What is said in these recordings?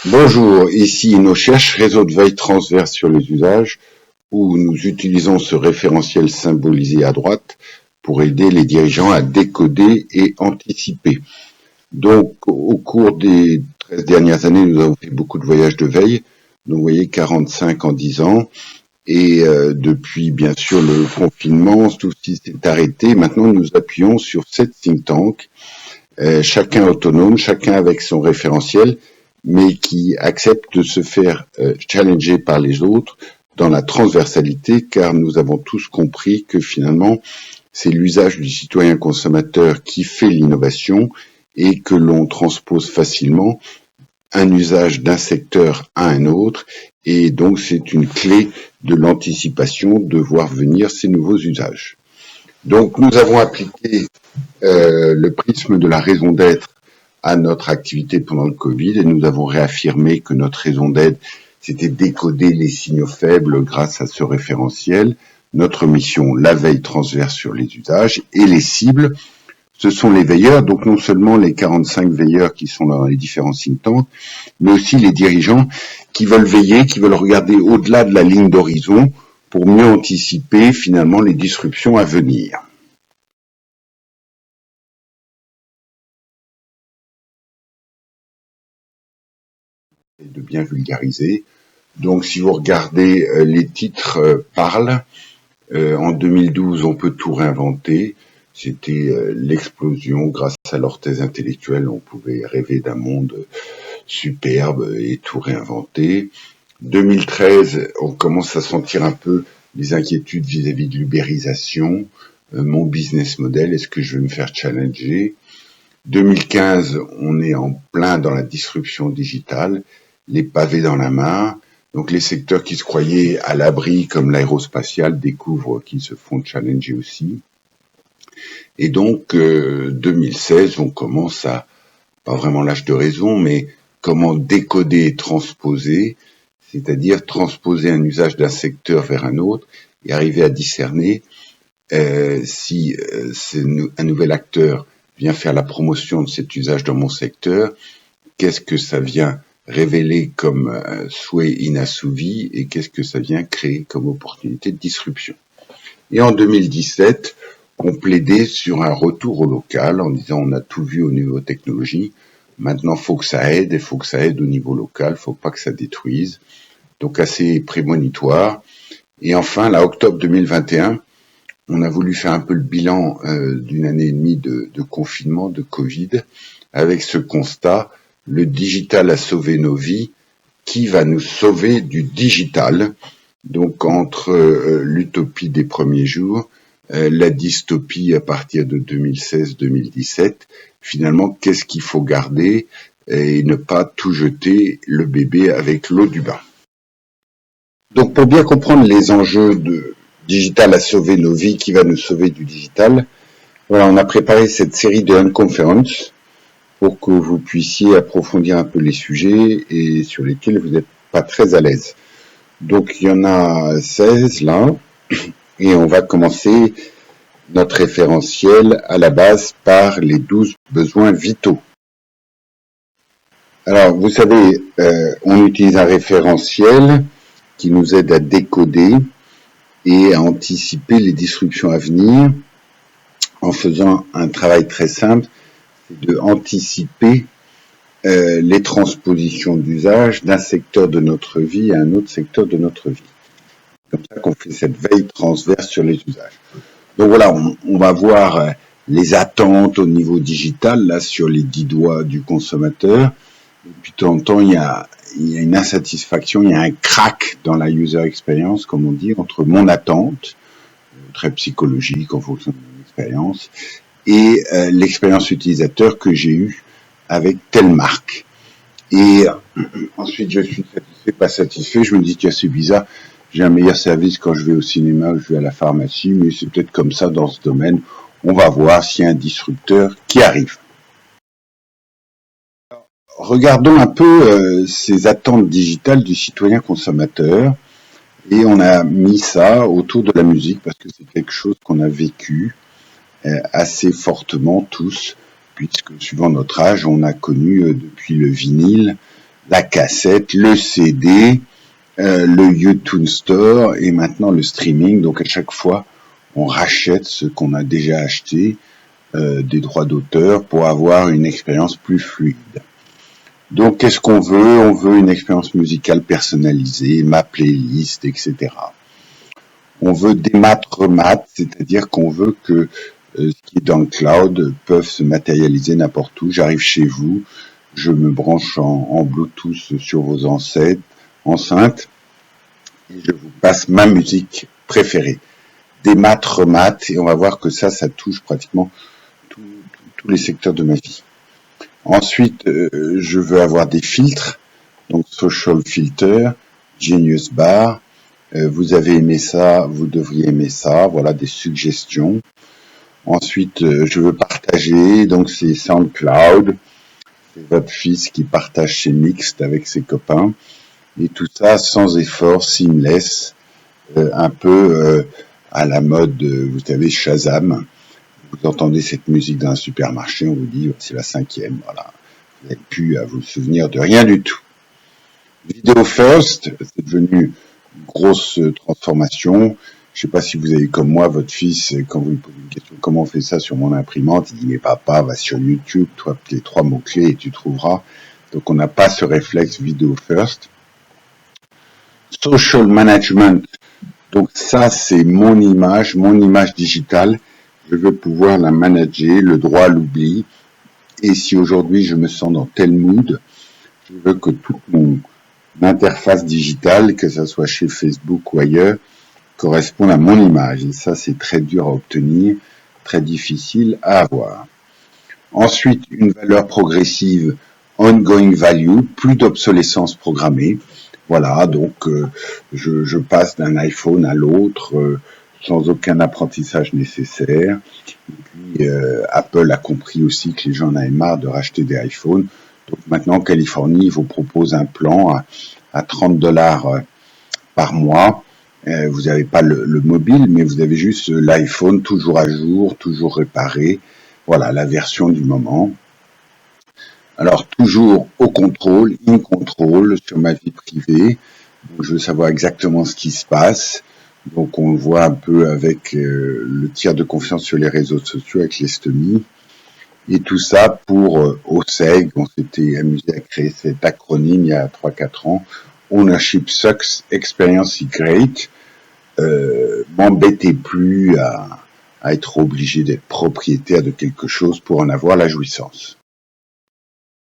Bonjour, ici InnoCherche, réseau de veille transverse sur les usages, où nous utilisons ce référentiel symbolisé à droite pour aider les dirigeants à décoder et anticiper. Donc, au cours des 13 dernières années, nous avons fait beaucoup de voyages de veille. Donc, vous voyez, 45 en 10 ans. Et depuis, bien sûr, le confinement, tout ceci s'est arrêté. Maintenant, nous appuyons sur 7 think tanks, chacun autonome, chacun avec son référentiel, mais qui accepte de se faire challenger par les autres dans la transversalité, car nous avons tous compris que finalement, c'est l'usage du citoyen consommateur qui fait l'innovation et que l'on transpose facilement un usage d'un secteur à un autre, et donc c'est une clé de l'anticipation de voir venir ces nouveaux usages. Donc nous avons appliqué le prisme de la raison d'être à notre activité pendant le Covid et nous avons réaffirmé que notre raison d'être, c'était décoder les signaux faibles grâce à ce référentiel. Notre mission, la veille transverse sur les usages et les cibles, ce sont les veilleurs, donc non seulement les 45 veilleurs qui sont dans les différents think tanks, mais aussi les dirigeants qui veulent veiller, qui veulent regarder au-delà de la ligne d'horizon pour mieux anticiper finalement les disruptions à venir. Et de bien vulgariser. Donc si vous regardez, les titres parlent. En 2012, on peut tout réinventer. C'était l'explosion. Grâce à l'orthèse intellectuelle, on pouvait rêver d'un monde superbe et tout réinventer. 2013, on commence à sentir un peu les inquiétudes vis-à-vis de l'ubérisation. Mon business model, est-ce que je vais me faire challenger? 2015, on est en plein dans la disruption digitale, les pavés dans la main. Donc les secteurs qui se croyaient à l'abri, comme l'aérospatial, découvrent qu'ils se font challenger aussi. Et donc 2016, on commence à, pas vraiment l'âge de raison, mais comment décoder et transposer, c'est-à-dire transposer un usage d'un secteur vers un autre et arriver à discerner si c'est un nouvel acteur vient faire la promotion de cet usage dans mon secteur, qu'est-ce que ça vient révéler comme souhait inassouvi et qu'est-ce que ça vient créer comme opportunité de disruption. Et en 2017, on plaidait sur un retour au local en disant on a tout vu au niveau technologie, maintenant faut que ça aide et faut que ça aide au niveau local, faut pas que ça détruise. Donc assez prémonitoire. Et enfin, là, octobre 2021, on a voulu faire un peu le bilan d'une année et demie de confinement, de Covid, avec ce constat, le digital a sauvé nos vies, qui va nous sauver du digital? Donc entre l'utopie des premiers jours, la dystopie à partir de 2016-2017, finalement, qu'est-ce qu'il faut garder et ne pas tout jeter le bébé avec l'eau du bain? Donc pour bien comprendre les enjeux de digital à sauver nos vies, qui va nous sauver du digital, voilà, on a préparé cette série de Unconference pour que vous puissiez approfondir un peu les sujets et sur lesquels vous n'êtes pas très à l'aise. Donc il y en a 16 là, et on va commencer notre référentiel à la base par les 12 besoins vitaux. Alors vous savez, on utilise un référentiel qui nous aide à décoder et à anticiper les disruptions à venir en faisant un travail très simple, c'est de anticiper les transpositions d'usage d'un secteur de notre vie à un autre secteur de notre vie. C'est comme ça qu'on fait cette veille transverse sur les usages. Donc voilà, on va voir les attentes au niveau digital, là, sur les 10 doigts du consommateur. Et puis, de temps en temps, il y a une insatisfaction, il y a un crack dans la user experience, comme on dit, entre mon attente, très psychologique en fonction de mon expérience, et l'expérience utilisateur que j'ai eue avec telle marque. Et ensuite, je suis satisfait, pas satisfait, je me dis que c'est bizarre, j'ai un meilleur service quand je vais au cinéma ou je vais à la pharmacie, mais c'est peut-être comme ça dans ce domaine. On va voir s'il y a un disrupteur qui arrive. Regardons un peu ces attentes digitales du citoyen consommateur. Et on a mis ça autour de la musique parce que c'est quelque chose qu'on a vécu assez fortement tous, puisque suivant notre âge, on a connu depuis le vinyle la cassette, le CD, le iTunes Store et maintenant le streaming. Donc à chaque fois, on rachète ce qu'on a déjà acheté, des droits d'auteur pour avoir une expérience plus fluide. Donc qu'est-ce qu'on veut? On veut une expérience musicale personnalisée, ma playlist, etc. On veut des mat, c'est-à-dire qu'on veut que ce qui est dans le cloud peuvent se matérialiser n'importe où. J'arrive chez vous, je me branche en Bluetooth sur vos enceintes et je vous passe ma musique préférée. Des mat, et on va voir que ça touche pratiquement tous les secteurs de ma vie. Ensuite, je veux avoir des filtres, donc Social Filter, Genius Bar. Vous avez aimé ça, vous devriez aimer ça. Voilà des suggestions. Ensuite, je veux partager, donc c'est SoundCloud. C'est votre fils qui partage ses mixtes avec ses copains. Et tout ça sans effort, seamless, un peu à la mode, vous savez, Shazam. Vous entendez cette musique dans un supermarché, on vous dit c'est la 5e, voilà. Vous n'êtes plus à vous souvenir de rien du tout. Video First, c'est devenu une grosse transformation. Je sais pas si vous avez comme moi votre fils, quand vous lui posez une question, comment on fait ça sur mon imprimante, il dit mais papa, va sur YouTube, toi les 3 mots-clés et tu trouveras. Donc on n'a pas ce réflexe Video First. Social Management, donc ça c'est mon image digitale. Je veux pouvoir la manager, le droit à l'oubli. Et si aujourd'hui je me sens dans tel mood, je veux que toute mon interface digitale, que ce soit chez Facebook ou ailleurs, corresponde à mon image. Et ça, c'est très dur à obtenir, très difficile à avoir. Ensuite, une valeur progressive, ongoing value, plus d'obsolescence programmée. Voilà, donc je passe d'un iPhone à l'autre sans aucun apprentissage nécessaire. Et puis, Apple a compris aussi que les gens en avaient marre de racheter des iPhones. Donc maintenant, en Californie, ils vous proposent un plan à $30 par mois. Vous n'avez pas le mobile, mais vous avez juste l'iPhone toujours à jour, toujours réparé. Voilà, la version du moment. Alors, toujours au contrôle, in control sur ma vie privée. Donc, je veux savoir exactement ce qui se passe. Donc, on le voit un peu avec le tiers de confiance sur les réseaux sociaux, avec l'Estonie. Et tout ça pour OSEG. On s'était amusé à créer cet acronyme il y a 3-4 ans. Ownership Sucks, Experience is Great. M'embêtez plus à être obligé d'être propriétaire de quelque chose pour en avoir la jouissance.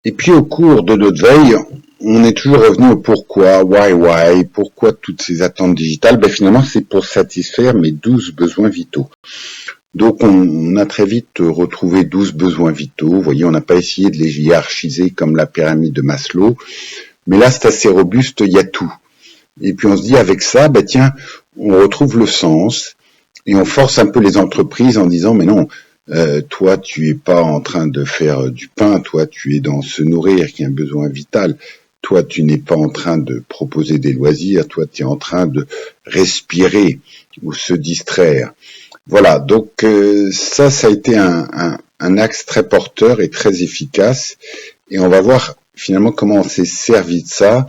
Et puis au cours de notre veille, on est toujours revenu au pourquoi, why, pourquoi toutes ces attentes digitales. Ben finalement, c'est pour satisfaire mes 12 besoins vitaux. Donc on a très vite retrouvé 12 besoins vitaux. Vous voyez, on n'a pas essayé de les hiérarchiser comme la pyramide de Maslow. Mais là, c'est assez robuste, il y a tout. Et puis on se dit avec ça, ben tiens, on retrouve le sens et on force un peu les entreprises en disant mais non, toi tu es pas en train de faire du pain, toi tu es dans se nourrir qui est un besoin vital. Toi tu n'es pas en train de proposer des loisirs, toi tu es en train de respirer ou se distraire. Voilà, donc ça a été un axe très porteur et très efficace et on va voir finalement comment on s'est servi de ça,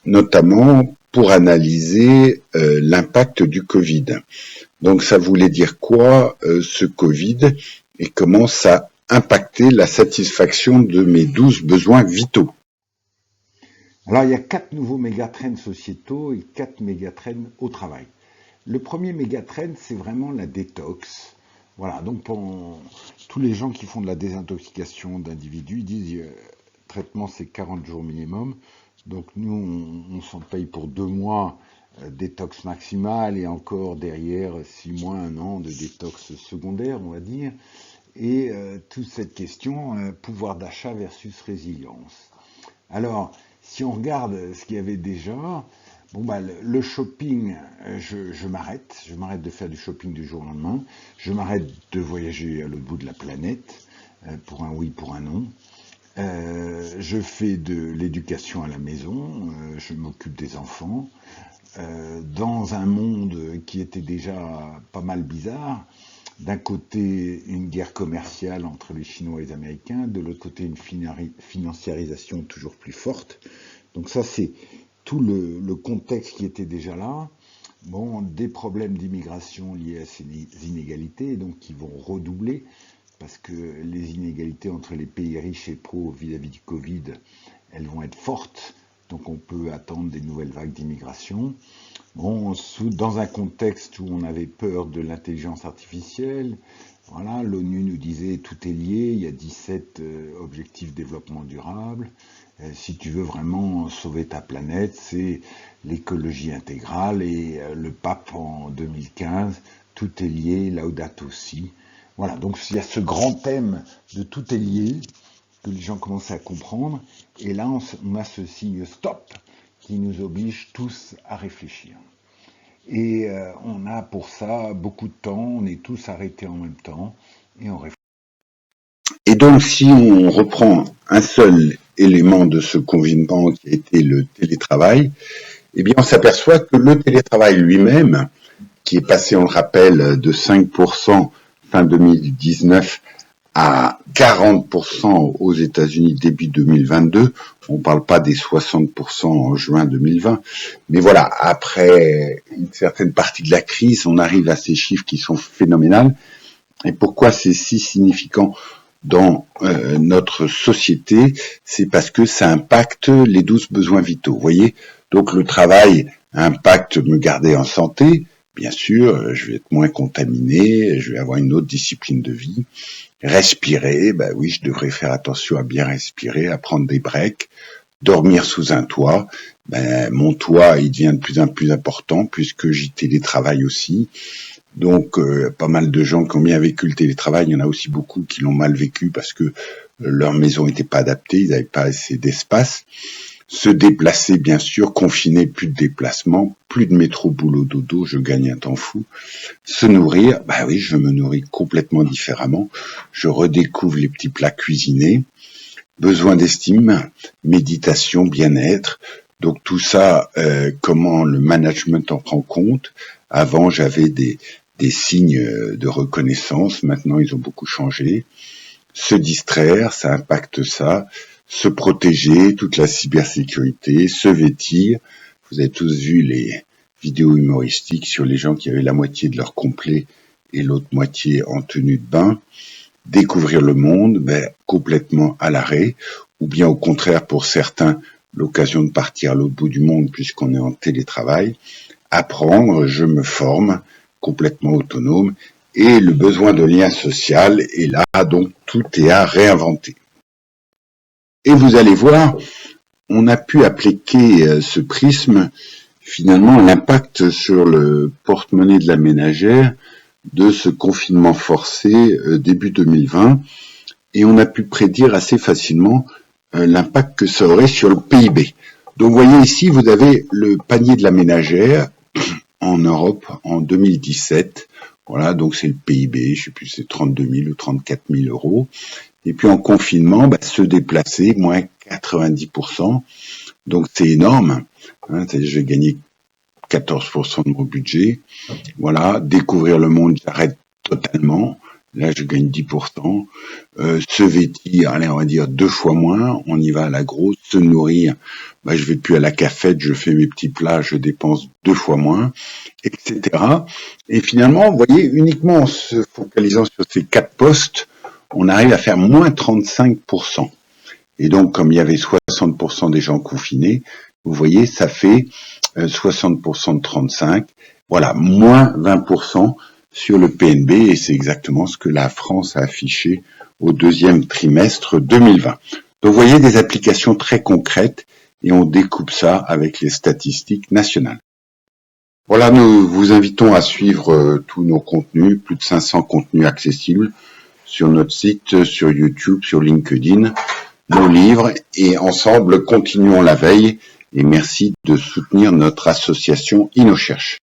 notamment pour analyser l'impact du Covid. Donc ça voulait dire quoi ce Covid et comment ça a impacté la satisfaction de mes 12 besoins vitaux. Alors il y a 4 nouveaux mégatrends sociétaux et 4 mégatrends au travail. Le premier mégatrend, c'est vraiment la détox. Voilà, donc pour tous les gens qui font de la désintoxication d'individus, ils disent traitement c'est 40 jours minimum. Donc nous, on s'en paye pour 2 mois détox maximale et encore derrière 6 mois, 1 an de détox secondaire, on va dire. Et toute cette question, pouvoir d'achat versus résilience. Alors, si on regarde ce qu'il y avait déjà, bon bah le shopping, je m'arrête de faire du shopping du jour au lendemain, je m'arrête de voyager à l'autre bout de la planète, pour un oui, pour un non. Je fais de l'éducation à la maison, je m'occupe des enfants, dans un monde qui était déjà pas mal bizarre. D'un côté, une guerre commerciale entre les Chinois et les Américains, de l'autre côté, une financiarisation toujours plus forte, Donc ça, c'est tout le contexte qui était déjà là. Bon, des problèmes d'immigration liés à ces inégalités, donc qui vont redoubler, parce que les inégalités entre les pays riches et pauvres vis-à-vis du Covid, elles vont être fortes. Donc on peut attendre des nouvelles vagues d'immigration. Bon, dans un contexte où on avait peur de l'intelligence artificielle, voilà, l'ONU nous disait tout est lié, il y a 17 objectifs de développement durable. Si tu veux vraiment sauver ta planète, c'est l'écologie intégrale, et le pape en 2015, tout est lié, Laudato Si. Voilà, donc il y a ce grand thème de tout est lié que les gens commencent à comprendre, et là on a ce signe stop qui nous oblige tous à réfléchir. Et on a pour ça beaucoup de temps, on est tous arrêtés en même temps, et on réfléchit. Et donc, si on reprend un seul élément de ce confinement qui a été le télétravail, eh bien, on s'aperçoit que le télétravail lui-même, qui est passé, on le rappelle, de 5% fin 2019 à 40% aux États-Unis début 2022. On ne parle pas des 60% en juin 2020. Mais voilà, après une certaine partie de la crise, on arrive à ces chiffres qui sont phénoménales. Et pourquoi c'est si significant dans notre société? C'est parce que ça impacte les 12 besoins vitaux. Vous voyez, donc le travail impacte me garder en santé. Bien sûr, je vais être moins contaminé, je vais avoir une autre discipline de vie. Respirer, ben oui, je devrais faire attention à bien respirer, à prendre des breaks. Dormir sous un toit, ben mon toit, il devient de plus en plus important puisque j'y télétravaille aussi. Donc, pas mal de gens qui ont bien vécu le télétravail, il y en a aussi beaucoup qui l'ont mal vécu parce que leur maison n'était pas adaptée, ils n'avaient pas assez d'espace. Se déplacer, bien sûr, confiné, plus de déplacement, plus de métro, boulot, dodo, je gagne un temps fou. Se nourrir, bah oui, je me nourris complètement différemment. Je redécouvre les petits plats cuisinés. Besoin d'estime, méditation, bien-être. Donc tout ça, comment le management en prend compte. Avant, j'avais des signes de reconnaissance. Maintenant, ils ont beaucoup changé. Se distraire, ça impacte ça. Se protéger, toute la cybersécurité, se vêtir. Vous avez tous vu les vidéos humoristiques sur les gens qui avaient la moitié de leur complet et l'autre moitié en tenue de bain. Découvrir le monde, ben, complètement à l'arrêt, ou bien au contraire pour certains, l'occasion de partir à l'autre bout du monde puisqu'on est en télétravail. Apprendre, je me forme, complètement autonome, et le besoin de lien social est là, donc tout est à réinventer. Et vous allez voir, on a pu appliquer ce prisme, finalement, l'impact sur le porte-monnaie de la ménagère de ce confinement forcé début 2020, et on a pu prédire assez facilement l'impact que ça aurait sur le PIB. Donc vous voyez ici, vous avez le panier de la ménagère en Europe en 2017. Voilà, donc c'est le PIB, je sais plus, c'est 32 000 ou 34 000 euros. Et puis en confinement, bah, se déplacer, moins 90%. Donc c'est énorme. Hein, j'ai gagné 14% de mon budget. Voilà, découvrir le monde, j'arrête totalement. Là, je gagne 10%. Se vêtir, allez, on va dire 2 fois moins. On y va à la grosse. Se nourrir, bah, je vais plus à la cafette, je fais mes petits plats, je dépense 2 fois moins, etc. Et finalement, vous voyez, uniquement en se focalisant sur ces 4 postes, on arrive à faire moins 35%. Et donc, comme il y avait 60% des gens confinés, vous voyez, ça fait 60% de 35. Voilà, moins 20% sur le PNB, et c'est exactement ce que la France a affiché au deuxième trimestre 2020. Donc vous voyez des applications très concrètes, et on découpe ça avec les statistiques nationales. Voilà, nous vous invitons à suivre tous nos contenus, plus de 500 contenus accessibles sur notre site, sur YouTube, sur LinkedIn, nos livres, et ensemble continuons la veille, et merci de soutenir notre association InnoCherche.